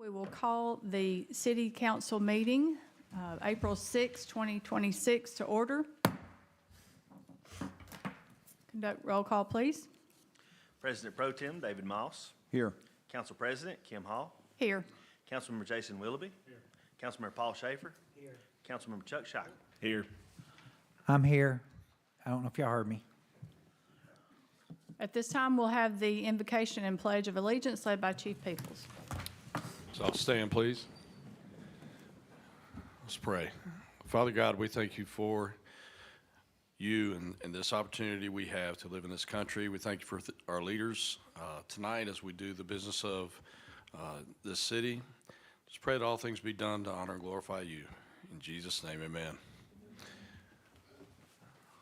We will call the City Council meeting, April 6, 2026, to order. Conduct roll call, please. President Pro Tem David Moss. Here. Council President Kim Hall. Here. Councilmember Jason Willoughby. Here. Councilmember Paul Schaefer. Here. Councilmember Chuck Schott. Here. I'm here. I don't know if y'all heard me. At this time, we'll have the invocation and pledge of allegiance led by Chief Peoples. So I'll stand, please. Let's pray. Father God, we thank you for you and this opportunity we have to live in this country. We thank you for our leaders tonight as we do the business of this city. Just pray that all things be done to honor and glorify you. In Jesus' name, amen.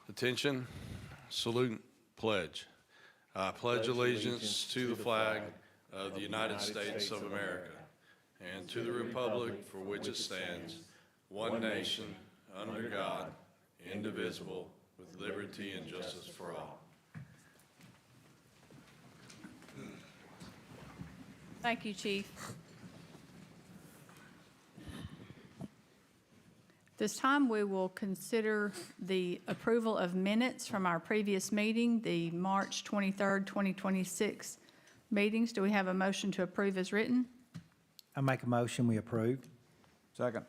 Attention, salute, pledge. I pledge allegiance to the flag of the United States of America and to the republic for which it stands, one nation, under God, indivisible, with liberty and justice for all. Thank you, Chief. This time, we will consider the approval of minutes from our previous meeting, the March 23rd, 2026 meetings. Do we have a motion to approve as written? I make a motion, we approve. Second.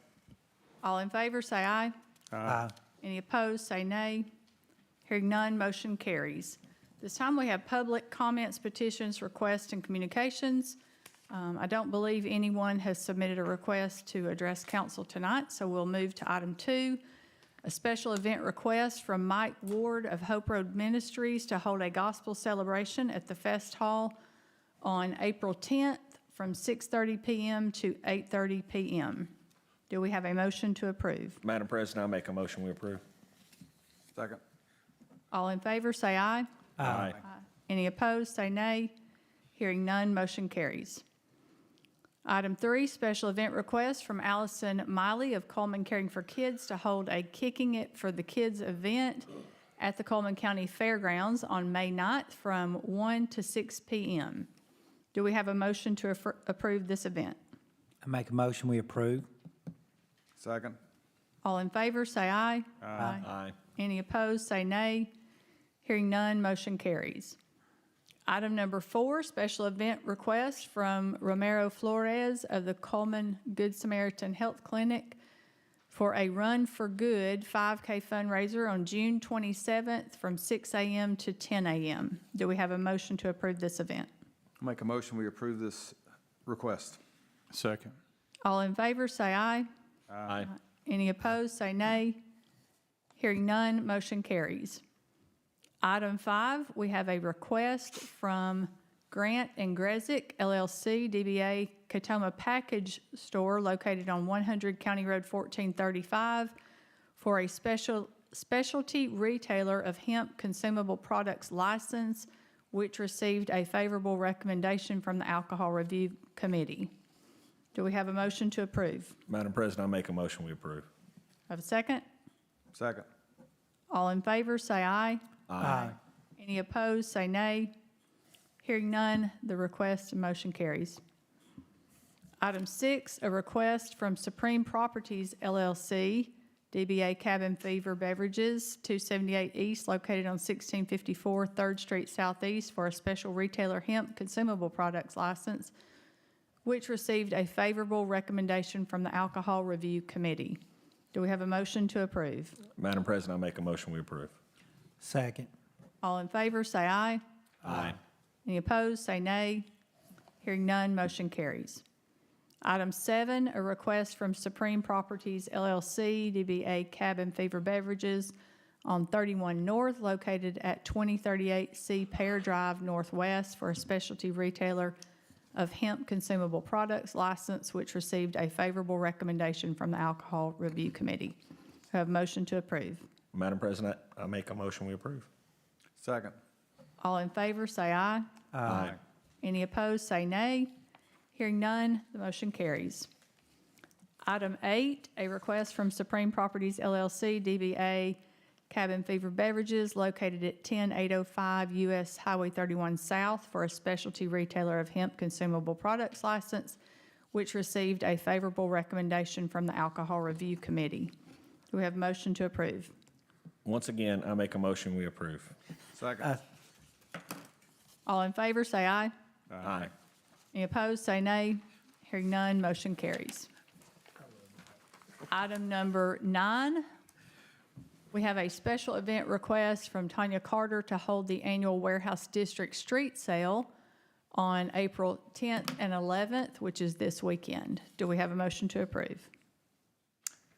All in favor, say aye. Aye. Any opposed, say nay. Hearing none, motion carries. This time, we have public comments, petitions, requests, and communications. I don't believe anyone has submitted a request to address council tonight, so we'll move to item 2, a special event request from Mike Ward of Hope Road Ministries to hold a gospel celebration at the Fest Hall on April 10th from 6:30 p.m. to 8:30 p.m. Do we have a motion to approve? Madam President, I make a motion we approve. Second. All in favor, say aye. Aye. Any opposed, say nay. Hearing none, motion carries. Item 3, special event request from Allison Miley of Cullman Caring for Kids to hold a Kicking It for the Kids event at the Cullman County Fairgrounds on May 9th from 1 to 6 p.m. Do we have a motion to approve this event? I make a motion, we approve. Second. All in favor, say aye. Aye. Any opposed, say nay. Hearing none, motion carries. Item number 4, special event request from Romero Flores of the Cullman Good Samaritan Health Clinic for a Run for Good 5K fundraiser on June 27th from 6 a.m. to 10 a.m. Do we have a motion to approve this event? I make a motion we approve this request. Second. All in favor, say aye. Aye. Any opposed, say nay. Hearing none, motion carries. Item 5, we have a request from Grant and Grezik, LLC, DBA Katoma Package Store located on 100 County Road 1435 for a specialty retailer of hemp consumable products license, which received a favorable recommendation from the Alcohol Review Committee. Do we have a motion to approve? Madam President, I make a motion we approve. Have a second? Second. All in favor, say aye. Aye. Any opposed, say nay. Hearing none, the request and motion carries. Item 6, a request from Supreme Properties, LLC, DBA Cabin Fever Beverages, 278 East, located on 1654 3rd Street Southeast for a special retailer hemp consumable products license, which received a favorable recommendation from the Alcohol Review Committee. Do we have a motion to approve? Madam President, I make a motion we approve. Second. All in favor, say aye. Aye. Any opposed, say nay. Hearing none, motion carries. Item 7, a request from Supreme Properties, LLC, DBA Cabin Fever Beverages on 31 North, located at 2038 C Pear Drive Northwest for a specialty retailer of hemp consumable products license, which received a favorable recommendation from the Alcohol Review Committee. I have a motion to approve. Madam President, I make a motion we approve. Second. All in favor, say aye. Aye. Any opposed, say nay. Hearing none, the motion carries. Item 8, a request from Supreme Properties, LLC, DBA Cabin Fever Beverages located at 10805 U.S. Highway 31 South for a specialty retailer of hemp consumable products license, which received a favorable recommendation from the Alcohol Review Committee. Do we have a motion to approve? Once again, I make a motion, we approve. Second. All in favor, say aye. Aye. Any opposed, say nay. Hearing none, motion carries. Item number 9, we have a special event request from Tanya Carter to hold the annual Warehouse District Street Sale on April 10th and 11th, which is this weekend. Do we have a motion to approve?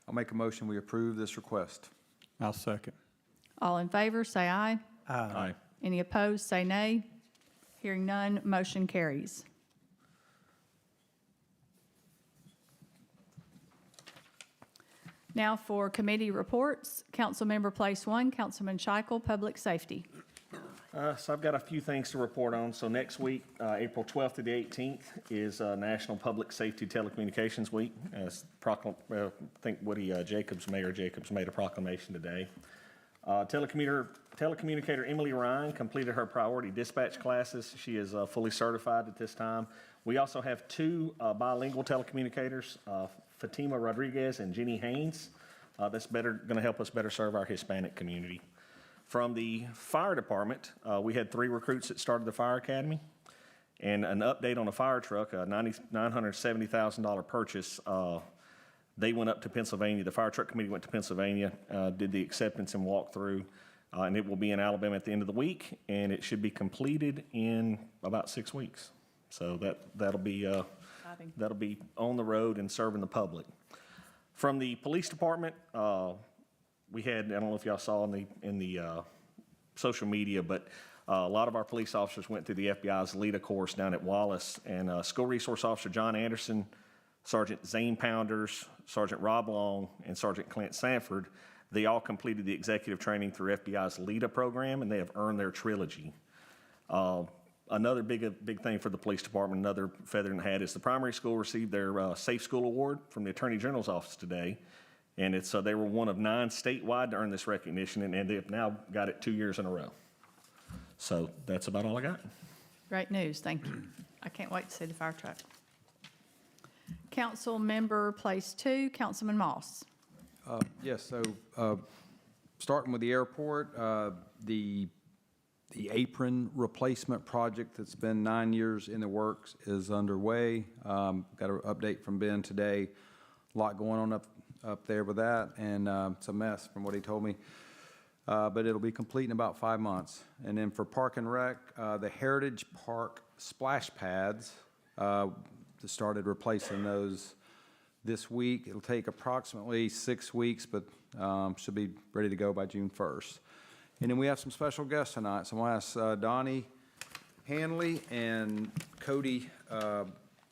I'll make a motion, we approve this request. I'll second. All in favor, say aye. Aye. Any opposed, say nay. Hearing none, motion carries. Now for committee reports. Councilmember Place One, Councilman Scheichel, Public Safety. So I've got a few things to report on. So next week, April 12th to the 18th, is National Public Safety Telecommunications Week. As I think Mayor Jacobs made a proclamation today. Telecommunicator Emily Ryan completed her priority dispatch classes. She is fully certified at this time. We also have 2 bilingual telecommunicators, Fatima Rodriguez and Jenny Haynes. That's going to help us better serve our Hispanic community. From the fire department, we had 3 recruits that started the fire academy. And an update on a fire truck, a $970,000 purchase. They went up to Pennsylvania. The fire truck committee went to Pennsylvania, did the acceptance and walkthrough, and it will be in Alabama at the end of the week, and it should be completed in about 6 weeks. So that'll be on the road and serving the public. From the police department, we had, I don't know if y'all saw in the social media, but a lot of our police officers went through the FBI's LEADA course down at Wallace, and School Resource Officer John Anderson, Sergeant Zane Pounders, Sergeant Rob Long, and Sergeant Clint Sanford, they all completed the executive training through FBI's LEADA program, and they have earned their trilogy. Another big thing for the police department, another feather in the hat, is the primary school received their Safe School Award from the Attorney General's office today. And they were one of 9 statewide to earn this recognition, and they have now got it 2 years in a row. So that's about all I got. Great news, thank you. I can't wait to see the fire truck. Council Member Place Two, Councilman Moss. Yes, so starting with the airport, the apron replacement project that's been 9 years in the works is underway. Got an update from Ben today. A lot going on up there with that, and it's a mess from what he told me. But it'll be complete in about 5 months. And then for Park and Rec, the Heritage Park splash pads, started replacing those this week. It'll take approximately 6 weeks, but should be ready to go by June 1st. And then we have some special guests tonight. So I'm going to ask Donnie Hanley and Cody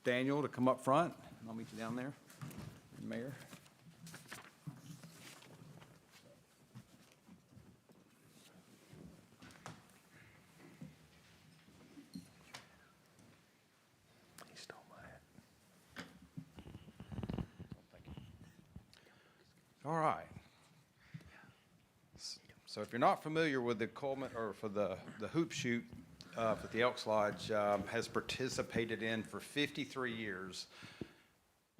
Daniel to come up front. I'll meet you down there, Mayor. All right. So if you're not familiar with the Cullman, or for the hoop shoot that the Elks Lodge has participated in for 53 years.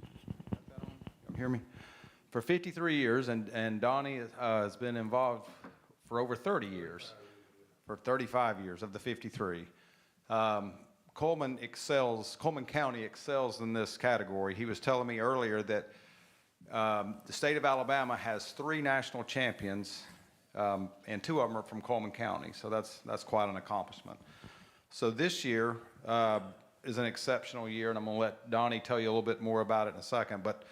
You hear me? For 53 years, and Donnie has been involved for over 30 years, for 35 years of the 53. Cullman County excels in this category. He was telling me earlier that the state of Alabama has 3 national champions, and 2 of them are from Cullman County, so that's quite an accomplishment. So this year is an exceptional year, and I'm going to let Donnie tell you a little bit more about it in a second, but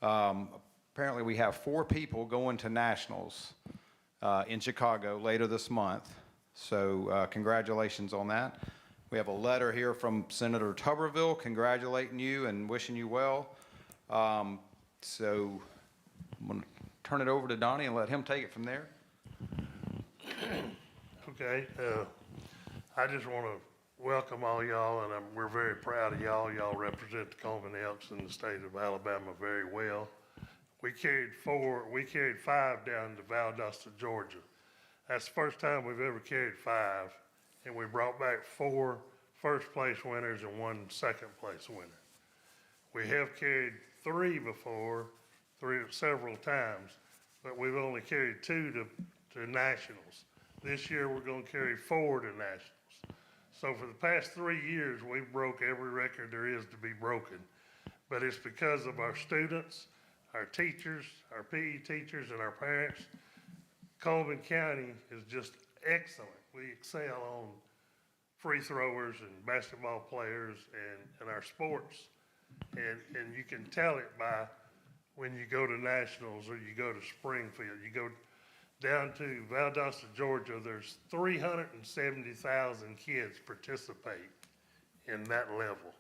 apparently we have 4 people going to nationals in Chicago later this month, so congratulations on that. We have a letter here from Senator Tuberville congratulating you and wishing you well. So I'm going to turn it over to Donnie and let him take it from there. Okay, I just want to welcome all y'all, and we're very proud of y'all. Y'all represent the Cullman Elks in the state of Alabama very well. We carried 5 down to Valdosta, Georgia. That's the first time we've ever carried 5, and we brought back 4 first-place winners and 1 second-place winner. We have carried 3 before, several times, but we've only carried 2 to nationals. This year, we're gonna carry 4 to nationals. So for the past 3 years, we've broke every record there is to be broken. But it's because of our students, our teachers, our PE teachers, and our parents. Cullman County is just excellent. We excel on free throwers and basketball players and our sports. And you can tell it by when you go to nationals or you go to Springfield. You go down to Valdosta, Georgia, there's 370,000 kids participate in that level.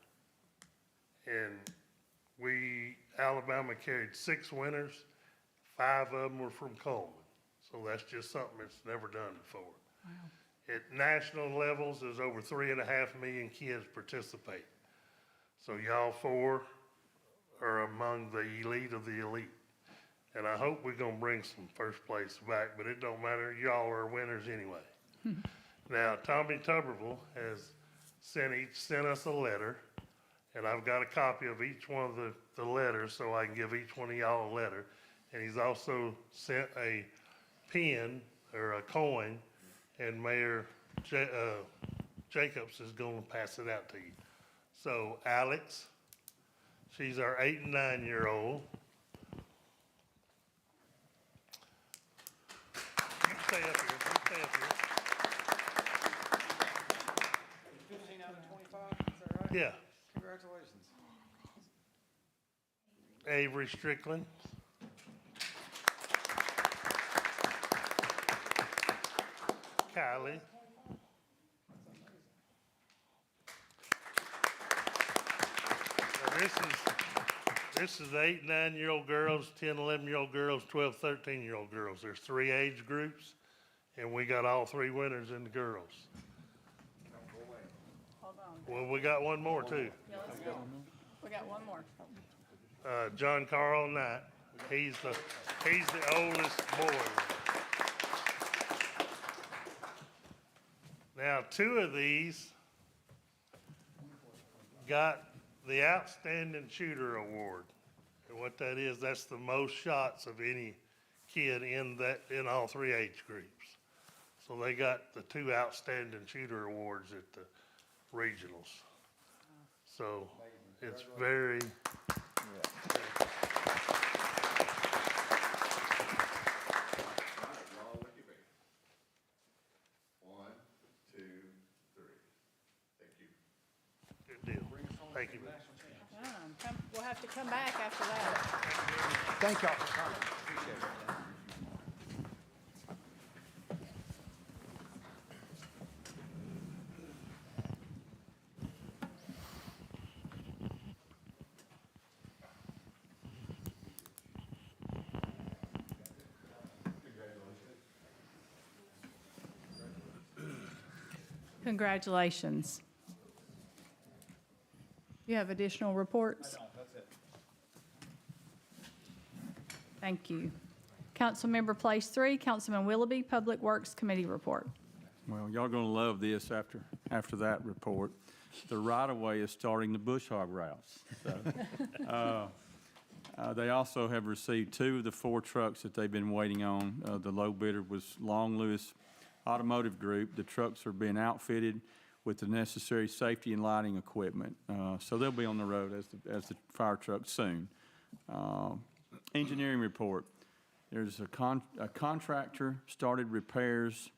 And Alabama carried 6 winners, 5 of them were from Cullman. So that's just something that's never done before. Wow. At national levels, there's over 3.5 million kids participate. So y'all 4 are among the elite of the elite. And I hope we're gonna bring some first place back, but it don't matter, y'all are winners anyway. Now, Tommy Tuberville has sent us a letter, and I've got a copy of each one of the letters, so I can give each one of y'all a letter. And he's also sent a pin or a coin, and Mayor Jacobs is gonna pass it out to you. So Alex, she's our 8 and 9-year-old. You stay up here, you stay up here. 15 out of 25, is that right? Yeah, Congratulations. Avery Strickland. Kylie. Now this is 8, 9-year-old girls, 10, 11-year-old girls, 12, 13-year-old girls. There's 3 age groups, and we got all 3 winners in the girls. Hold on. Well, we got one more too. Yeah, let's go. We got one more. John Carl Knight. He's the oldest boy. Now, 2 of these got the Outstanding Shooter Award. And what that is, that's the most shots of any kid in all 3 age groups. So they got the 2 Outstanding Shooter Awards at the regionals. So it's very. Good deal. Thank you, man. We'll have to come back after that. Thank y'all for coming. Appreciate it. Congratulations. You have additional reports? That's it. Thank you. Councilmember Place 3, Councilman Willoughby, Public Works Committee report. Well, y'all gonna love this after that report. The right-of-way is starting the bush hog routes. So, they also have received 2 of the 4 trucks that they've been waiting on. The low bidder was Long Lewis Automotive Group. The trucks are being outfitted with the necessary safety and lighting equipment. So they'll be on the road as the fire truck soon. Engineering report. There's a contractor started repairs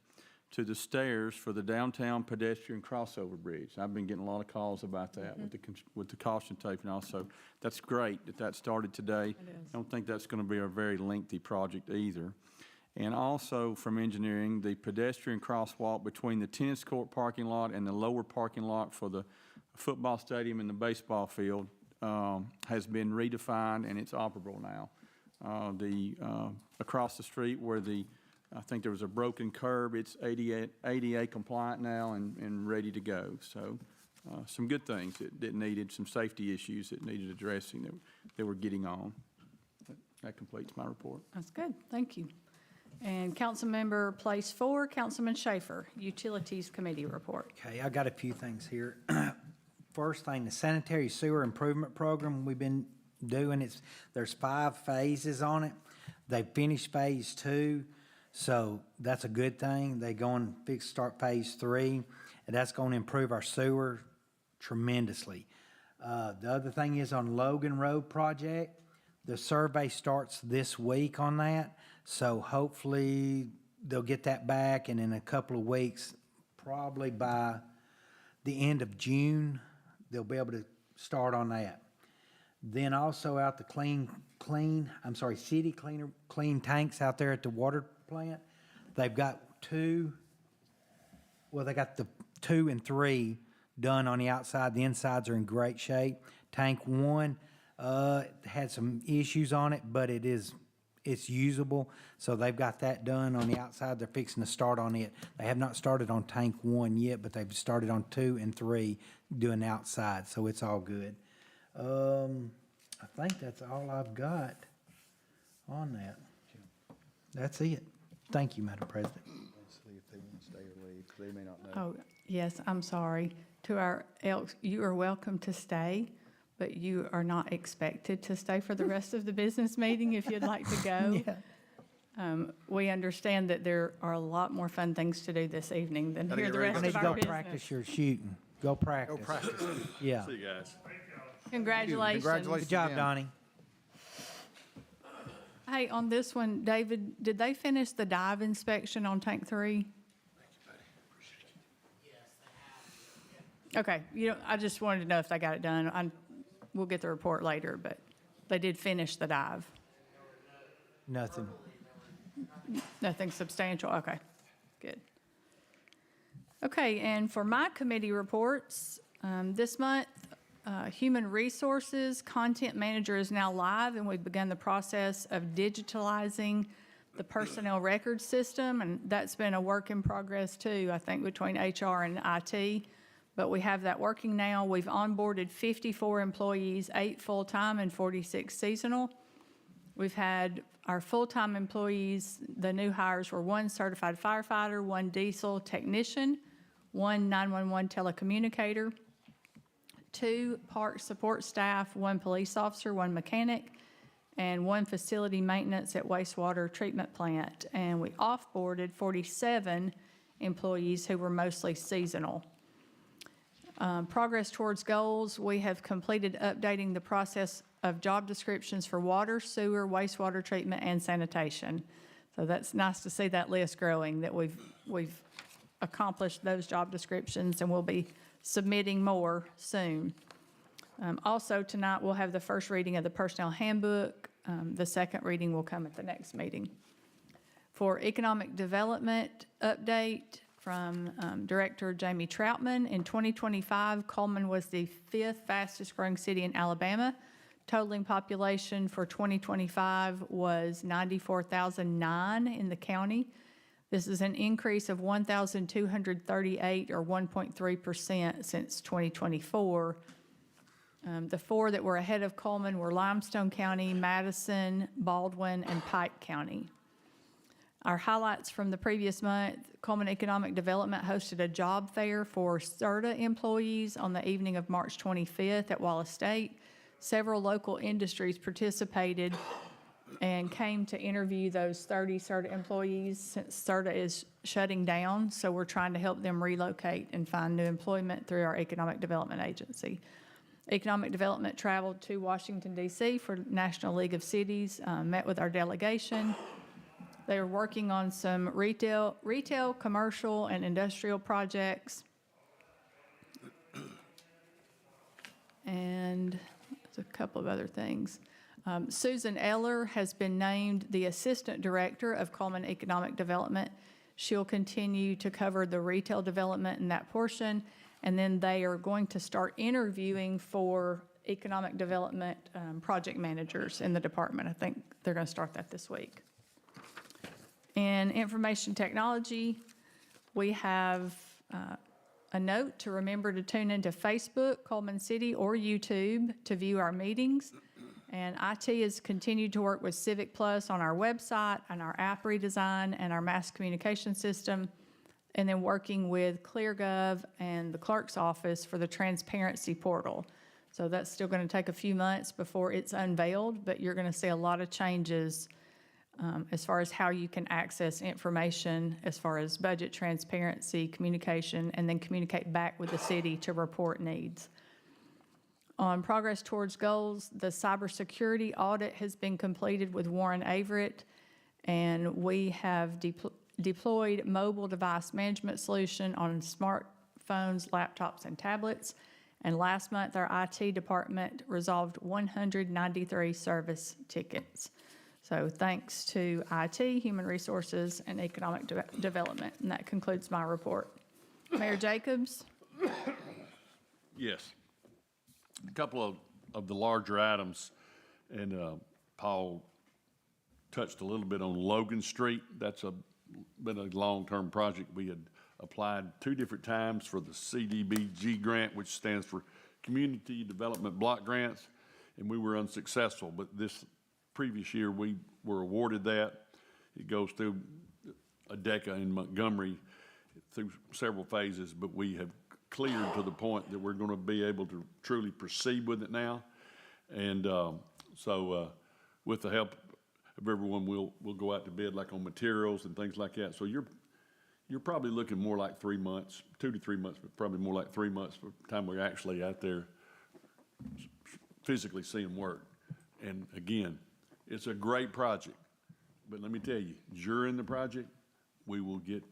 to the stairs for the downtown pedestrian crossover bridge. I've been getting a lot of calls about that with the caution tape and also. That's great that started today. It is. I don't think that's going to be a very lengthy project either. And also from engineering, the pedestrian crosswalk between the tennis court parking lot and the lower parking lot for the football stadium and the baseball field has been redefined and it's operable now. Across the street where I think there was a broken curb, it's ADA compliant now and ready to go. So some good things that needed, some safety issues that needed addressing that we're getting on. That completes my report. That's good. Thank you. And Councilmember Place 4, Councilman Schaefer, Utilities Committee report. Okay, I got a few things here. first thing, the sanitary sewer improvement program we've been doing, there's 5 phases on it. They finished phase 2, so that's a good thing. They going to start phase 3, and that's going to improve our sewer tremendously. The other thing is on Logan Road project, the survey starts this week on that, so hopefully they'll get that back, and in a couple of weeks, probably by the end of June, they'll be able to start on that. Then also out the city clean tanks out there at the water plant. They've got they got the 2 and 3 done on the outside. The insides are in great shape. Tank 1 had some issues on it, but it's usable. So they've got that done on the outside. They're fixing to start on it. They have not started on tank 1 yet, but they've started on 2 and 3 doing the outside. So it's all good. I think that's all I've got on that. That's it. Thank you, Madam President. Let's see if they want to stay or leave, because they may not know. Oh, yes, I'm sorry. To our Elks, you are welcome to stay, but you are not expected to stay for the rest of the business meeting if you'd like to go. Yeah. We understand that there are a lot more fun things to do this evening than Gotta hear get the ready I rest need of to our go business. practice your shooting. Go practice. Go practice. Yeah. See you guys. Congratulations. Congratulations. Good job, again. Donnie. Hey, on this one, David, did they finish the dive inspection on tank 3? Okay, I just wanted to know if they got it done. We'll get the report later, but they did finish the dive. Nothing. Nothing substantial, okay, good. Okay, and for my committee reports, this month, Human Resources Content Manager is now live, and we've begun the process of digitalizing the personnel record system, and that's been a work in progress too, I think, between HR and IT. But we have that working now. We've onboarded 54 employees, 8 full-time and 46 seasonal. We've had our full-time employees, the new hires were 1 certified firefighter, 1 diesel technician, 1 911 telecommunicator, 2 park support staff, 1 police officer, 1 mechanic, and 1 facility maintenance at wastewater treatment plant. And we off-boarded 47 employees who were mostly seasonal. Progress towards goals, we have completed updating the process of job descriptions for water, sewer, wastewater treatment, and sanitation. So that's nice to see that list growing, that we've accomplished those job descriptions, and we'll be submitting more soon. Also, tonight, we'll have the first reading of the personnel handbook. The second reading will come at the next meeting. For economic development update from Director Jamie Troutman, in 2025, Cullman was the 5th fastest growing city in Alabama. Totaling population for 2025 was 94,009 in the county. This is an increase of 1,238 or 1.3% since 2024. The 4 that were ahead of Cullman were Limestone County, Madison, Baldwin, and Pike County. Our highlights from the previous month, Cullman Economic Development hosted a job fair for CERTA employees on the evening of March 25th at Wallace State. Several local industries participated and came to interview those 30 CERTA employees since CERTA is shutting down, so we're trying to help them relocate and find new employment through our Economic Development Agency. Economic Development traveled to Washington, D.C. for National League of Cities, met with our delegation. They are working on some retail, commercial, and industrial projects. And there's a couple of other things. Susan Eller has been named the Assistant Director of Cullman Economic Development. She'll continue to cover the retail development in that portion, and then they are going to start interviewing for economic development project managers in the department. I think they're going to start that this week. In information technology, we have a note to remember to tune into Facebook, Cullman City, or YouTube to view our meetings. And IT has continued to work with Civic Plus on our website and our app redesign and our mass communication system. and then working with ClearGov and the clerk's office for the transparency portal. So that's still going to take a few months before it's unveiled, but you're going to see a lot of changes as far as how you can access information, as far as budget transparency, communication, and then communicate back with the city to report needs. On progress towards goals, the cybersecurity audit has been completed with Warren Averett, and we have deployed mobile device management solution on smartphones, laptops, and tablets. And last month, our IT department resolved 193 service tickets. So thanks to IT, Human Resources, and Economic Development. And that concludes my report. Mayor Jacobs? Yes. A couple of the larger items, and Paul touched a little bit on Logan Street. That's been a long-term project. We had applied 2 different times for the CDBG grant, which stands for Community Development Block Grants, and we were unsuccessful. But this previous year, we were awarded that. It goes through ADECA in Montgomery through several phases, but we have cleared to the point that we're going to be able to truly proceed with it now. And so with the help of everyone, we'll go out to bid like on materials and things like that. So you're probably looking more like 3 months, 2 to 3 months, but probably more like 3 months by the time we're actually out there physically seeing work. And again, it's a great project, but let me tell you, during the project, we will get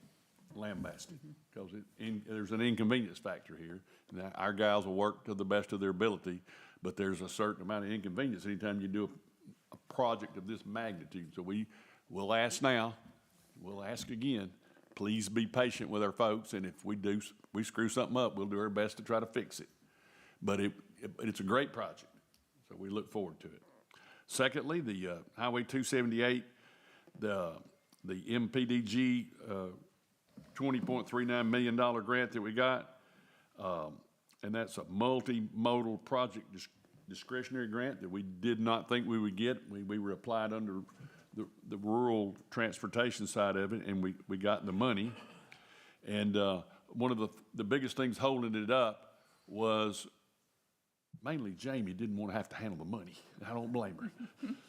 lambasted because there's an inconvenience factor here. Now, our guys will work to the best of their ability, but there's a certain amount of inconvenience anytime you do a project of this magnitude. So we'll ask now, we'll ask again, please be patient with our folks, and if we screw something up, we'll do our best to try to fix it. But it's a great project, so we look forward to it. Secondly, the Highway 278, the MPDG $20.39 million grant that we got, and that's a multimodal project discretionary grant that we did not think we would get. We were applied under the rural transportation side of it, and we got the money. And one of the biggest things holding it up was mainly Jamie didn't want to have to handle the money. I don't blame her.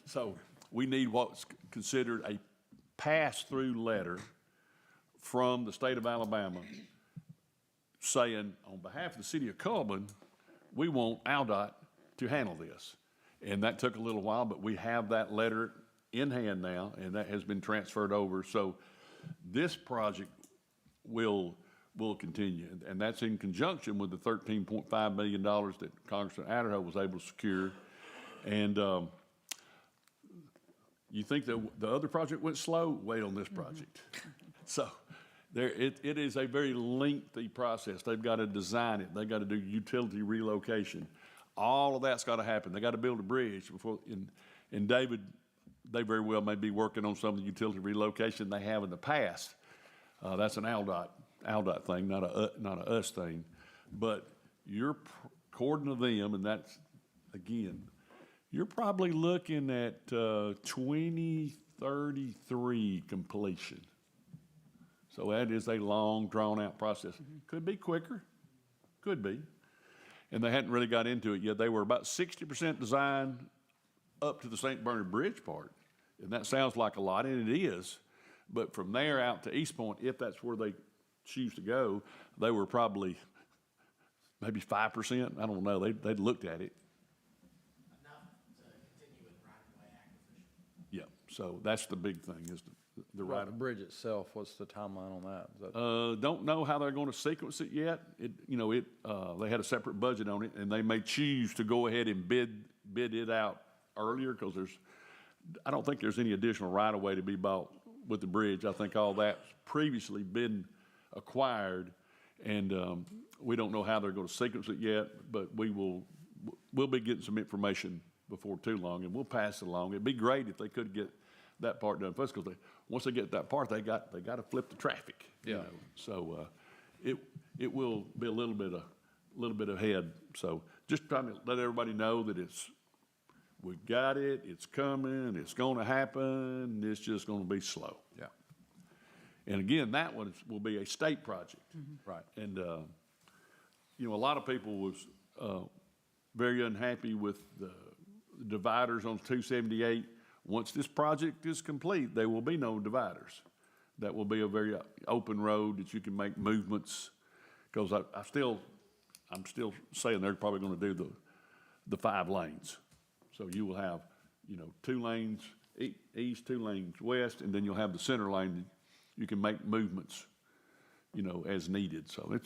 So we need what's considered a pass-through letter from the state of Alabama saying, on behalf of the city of Cullman, we want ALDOT to handle this. And that took a little while, but we have that letter in hand now, and that has been transferred over. So this project will continue, and that's in conjunction with the $13.5 million that Congressman Adderhoe was able to secure. And you think that the other project went slow? Wait on this project. So it is a very lengthy process. They've got to design it. They've got to do utility relocation. All of that's got to happen. They got to build a bridge before. And David, they very well may be working on some of the utility relocation they have in the past. That's an ALDOT thing, not a us thing. But you're according to them, and that's again, you're probably looking at 2033 completion. So that is a long, drawn-out process. Could be quicker, could be. And they hadn't really got into it yet. They were about 60% designed up to the St. Bernard Bridge part. And that sounds like a lot, and it is. But from there out to East Point, if that's where they choose to go, they were probably maybe 5%. I don't know. They'd looked at it. Enough to continue with right-of-way acquisition. Yeah, so that's the big thing is the right. The bridge itself, what's the timeline on that? Is that Don't know how they're going to sequence it yet. They had a separate budget on it, and they may choose to go ahead and bid it out earlier because I don't think there's any additional right-of-way to be bought with the bridge. I think all that's previously been acquired, and we don't know how they're going to sequence it yet, but we'll be getting some information before too long, and we'll pass it along. It'd be great if they could get that part done first, because once they get that part, they got to flip the traffic. Yeah. So it will be a little bit ahead. So just trying to let everybody know that we got it, it's coming, it's going to happen. It's just going to be slow. Yeah. And again, that one will be a state project. Right. And, you know, a lot of people was very unhappy with the dividers on 278. Once this project is complete, there will be no dividers. That will be a very open road that you can make movements. Because I'm still saying they're probably going to do the 5 lanes. So you will have, you know, 2 lanes east, 2 lanes west, and then you'll have the center lane that you can make movements, you know, as needed. So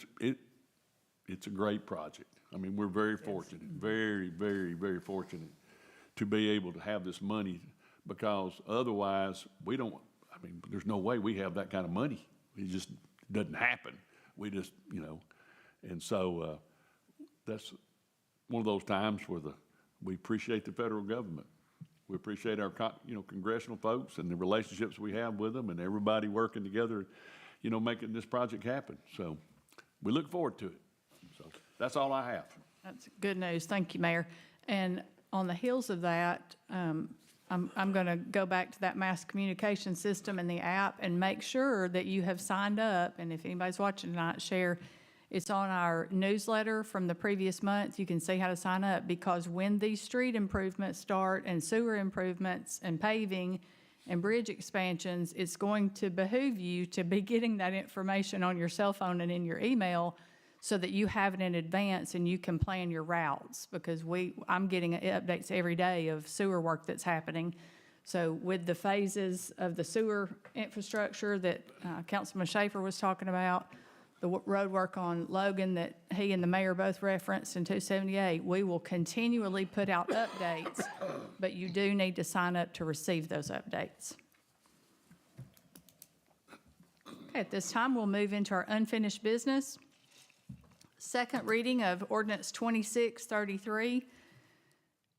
it's a great project. I mean, we're very fortunate, very, very, very fortunate to be able to have this money, because otherwise there's no way we have that kind of money. It just doesn't happen. We just, you know, and so that's one of those times where we appreciate the federal government. We appreciate our, you know, congressional folks and the relationships we have with them, and everybody working together, you know, making this project happen. So we look forward to it. So that's all I have. That's good news. Thank you, Mayor. And on the heels of that, I'm going to go back to that mass communication system and the app and make sure that you have signed up. And if anybody's watching tonight, share. It's on our newsletter from the previous month. You can see how to sign up, because when these street improvements start and sewer improvements and paving and bridge expansions, it's going to behoove you to be getting that information on your cell phone and in your email so that you have it in advance and you can plan your routes, because I'm getting updates every day of sewer work that's happening. So with the phases of the sewer infrastructure that Councilman Schaefer was talking about, the road work on Logan that he and the mayor both referenced in 278, we will continually put out updates, but you do need to sign up to receive those updates. Okay, at this time, we'll move into our unfinished business. Second reading of ordinance 2633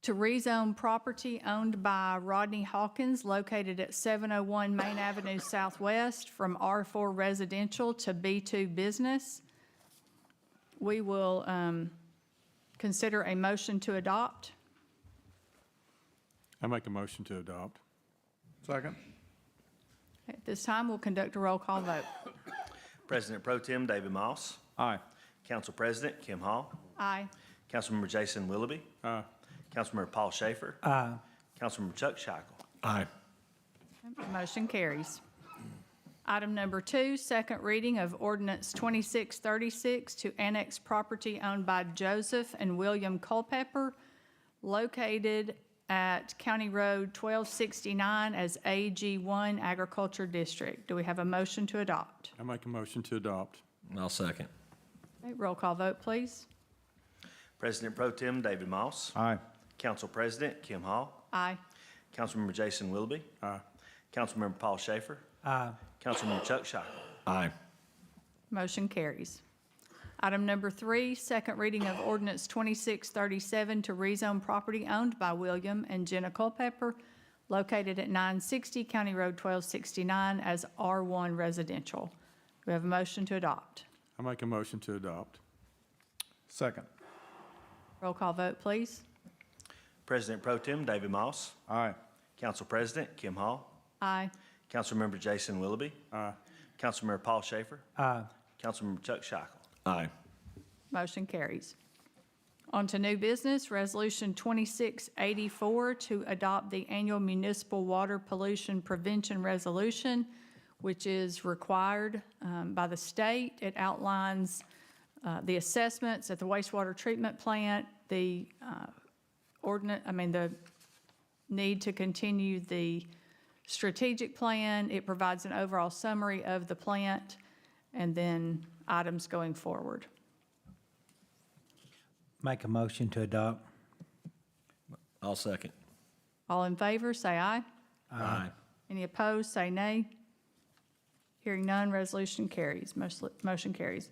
to rezone property owned by Rodney Hawkins located at 701 Main Avenue Southwest from R4 residential to B2 business. We will consider a motion to adopt. I make a motion to adopt. Second. At this time, we'll conduct a roll call vote. President Pro Tem David Moss. Aye. Council President Kim Hall. Aye. Councilmember Jason Willoughby. Aye. Councilmember Paul Schaefer. Aye. Councilmember Chuck Scheichel. Aye. Motion carries. Item number 2, second reading of ordinance 2636 to annex property owned by Joseph and William Culpepper located at County Road 1269 as AG1 Agriculture District. Do we have a motion to adopt? I make a motion to adopt. I'll second. Okay, roll call vote, please. President Pro Tem David Moss. Aye. Council President Kim Hall. Aye. Councilmember Jason Willoughby. Aye. Councilmember Paul Schaefer. Aye. Councilmember Chuck Scheichel. Aye. Motion carries. Item number 3, second reading of ordinance 2637 to rezone property owned by William and Jenna Culpepper located at 960 County Road 1269 as R1 residential. We have a motion to adopt. I make a motion to adopt. Second. Roll call vote, please. President Pro Tem David Moss. Aye. Council President Kim Hall. Aye. Councilmember Jason Willoughby. Aye. Councilmember Paul Schaefer. Aye. Councilmember Chuck Scheichel. Aye. Motion carries. On to new business, Resolution 2684 to adopt the annual municipal water pollution prevention resolution, which is required by the state. It outlines the assessments at the wastewater treatment plant, the the need to continue the strategic plan. It provides an overall summary of the plant and then items going forward. Make a motion to adopt. I'll second. All in favor, say aye. Aye. Any opposed, say nay. Hearing none, resolution carries. Motion carries.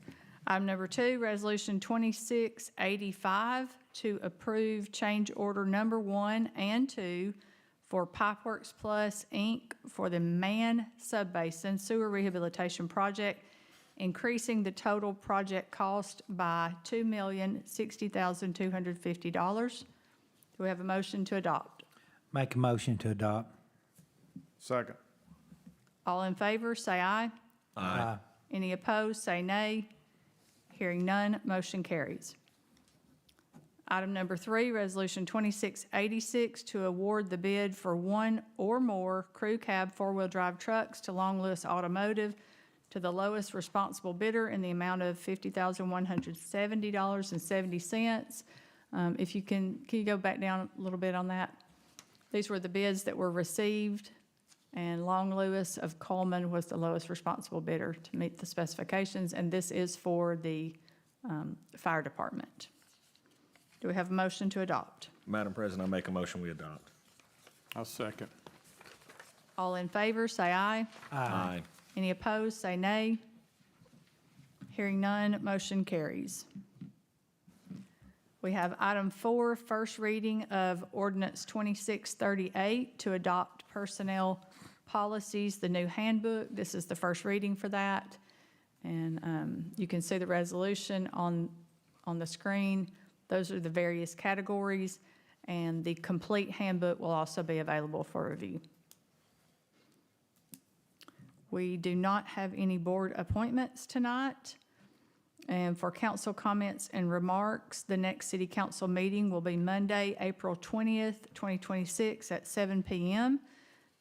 Item number 2, Resolution 2685 to approve change order number 1 and 2 for Pipeworks Plus, Inc. for the Man Subbasin Sewer Rehabilitation Project, increasing the total project cost by $2,060,250. Do we have a motion to adopt? Make a motion to adopt. Second. All in favor, say aye. Aye. Any opposed, say nay. Hearing none, motion carries. Item number 3, Resolution 2686, to award the bid for one or more crew cab four-wheel drive trucks to Long Lewis Automotive to the lowest responsible bidder in the amount of $50,170.70. If you can you go back down a little bit on that? These were the bids that were received, and Long Lewis of Cullman was the lowest responsible bidder to meet the specifications, and this is for the fire department. Do we have a motion to adopt? Madam President, I make a motion we adopt. I'll second. All in favor, say aye. Aye. Any opposed, say nay. Hearing none, motion carries. We have item 4, first reading of ordinance 2638 to adopt personnel policies, the new handbook. This is the first reading for that. And you can see the resolution on the screen. Those are the various categories, and the complete handbook will also be available for review. We do not have any board appointments tonight. And for council comments and remarks, the next city council meeting will be Monday, April 20th, 2026 at 7 p.m.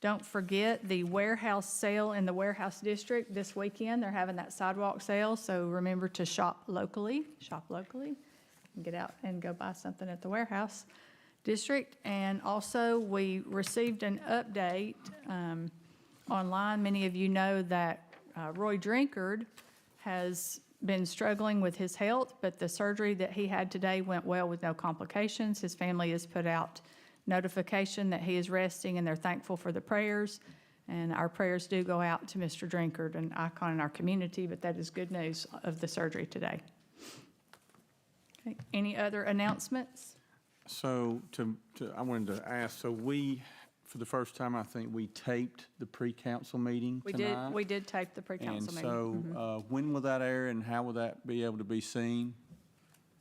Don't forget the warehouse sale in the warehouse district this weekend. They're having that sidewalk sale, so remember to shop locally, and get out and go buy something at the warehouse district. And also, we received an update online. Many of you know that Roy Drinkard has been struggling with his health, but the surgery that he had today went well with no complications. His family has put out notification that he is resting, and they're thankful for the prayers. And our prayers do go out to Mr. Drinkard, an icon in our community, but that is good news of the surgery today. Okay. Any other announcements? So I wanted to ask, so we, for the first time, I think we taped the pre-council meeting tonight. We did tape the pre-council meeting. And so when will that air and how will that be able to be seen?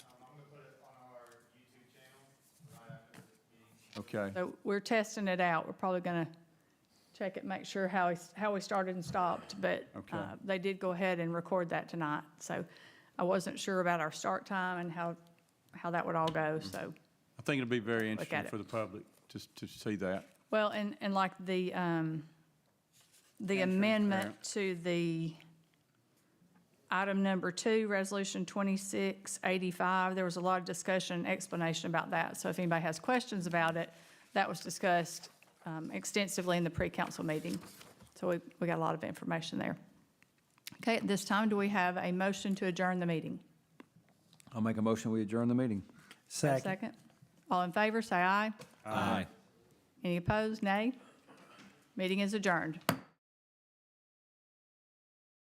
I'm gonna put it on our YouTube channel right after this meeting. Okay, So we're testing it out. We're probably going to check it, make sure how we started and stopped. But Okay. they did go ahead and record that tonight. So I wasn't sure about our start time and how that would all go. So, I think it'll be very Look interesting at it. for the public to see that. well, and like the amendment to the item number 2, Resolution 2685, there was a lot of discussion and explanation about that. So if anybody has questions about it, that was discussed extensively in the pre-council meeting. So we got a lot of information there. Okay, at this time, do we have a motion to adjourn the meeting? I'll make a motion, we adjourn the meeting. Have a Second. All in favor, say aye. Aye. Any opposed, nay? Meeting is adjourned.